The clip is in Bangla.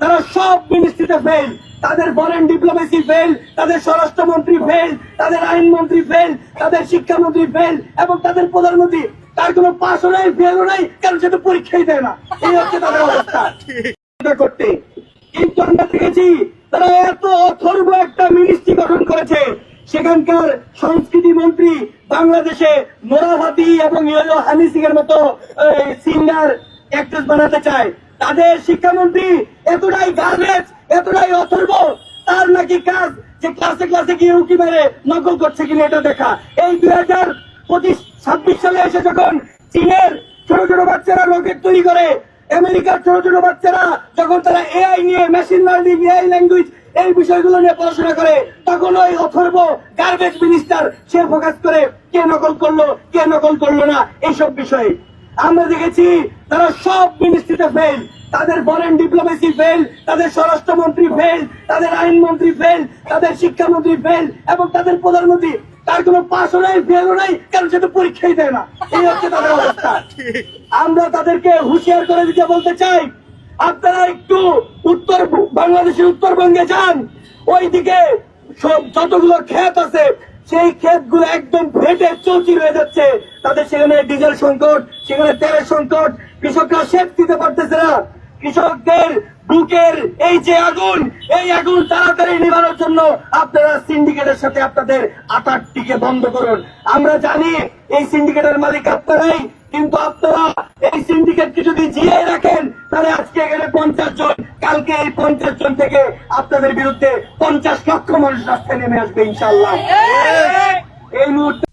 তারা সব মিনিস্ট্রিতে ফেল, তাদের ফরেন ডিপ্লোমেসি ফেল, তাদের স্বরাষ্ট্রমন্ত্রী ফেল, তাদের আইনমন্ত্রী ফেল, তাদের শিক্ষামন্ত্রী ফেল এবং তাদের প্রধানমন্ত্রী তার কোনো পাশও নাই, ফেলও নাই, কারণ সে তো পরীক্ষাই দেয় না। এই হচ্ছে তাদের অবস্থা করতে। কিন্তু আমরা দেখেছি তারা এত অথর্ব একটা মিনিস্ট্রি গঠন করেছে, সেখানকার সংস্কৃতি মন্ত্রী বাংলাদেশে নোরা ফাতেহি এবং হানি সিং এর মতো সিঙ্গার অ্যাক্ট্রেস বানাতে চায়। তাদের শিক্ষামন্ত্রী এতটাই গার্বেজ, এতটাই অথর্ব, তার নাকি কাজ যে ক্লাসে ক্লাসে গিয়ে উকি মেরে নকল করছে কিনা এটা দেখা। এই 2025-26 সালে এসে যখন চীনের ছোট ছোট বাচ্চারা রকেট তৈরি করে, আমেরিকার ছোট ছোট বাচ্চারা যখন তারা এআই নিয়ে, মেশিন লার্নিং, এআই ল্যাঙ্গুয়েজ এই বিষয়গুলো নিয়ে পড়াশোনা করে, তখন ওই অথর্ব গার্বেজ মিনিস্টার সে ফোকাস করে কে নকল করলো, কে নকল করলো না, এইসব বিষয়ে। আমরা দেখেছি তারা সব মিনিস্ট্রিতে ফেল, তাদের ফরেন ডিপ্লোমেসি ফেল, তাদের স্বরাষ্ট্রমন্ত্রী ফেল, তাদের আইনমন্ত্রী ফেল, তাদের শিক্ষামন্ত্রী ফেল এবং তাদের প্রধানমন্ত্রী তার কোনো পাশও নাই, ফেলও নাই, কারণ সে তো পরীক্ষাই দেয় না। এই হচ্ছে তাদের অবস্থা। আমরা তাদেরকে হুঁশিয়ার করে দিতে বলতে চাই, আপনারা একটু উত্তর বাংলাদেশের উত্তরবঙ্গে যান, ওইদিকে যতগুলো ক্ষেত আছে সেই ক্ষেতগুলো একদম ফেটে চৌচির হয়ে যাচ্ছে। তাদের সেখানে ডিজেল সংকট, সেখানে তেলের সংকট, কৃষকরা সেচ দিতে পারতেছে না। কৃষকদের বুকের এই যে আগুন, এই আগুন তাড়াতাড়ি নিবানোর জন্য আপনারা সিন্ডিকেটের সাথে আপনাদের আটারটিকে বন্ধ করুন। আমরা জানি এই সিন্ডিকেটের মালিক আপনারাই, কিন্তু আপনারা এই সিন্ডিকেটকে যদি জিয়ে রাখেন তাহলে আজকে এখানে 50 জন, কালকে এই 50 জন থেকে আপনাদের বিরুদ্ধে 50 লক্ষ মানুষ রাস্তায় নেমে আসবে ইনশাআল্লাহ। এই মুহূর্তে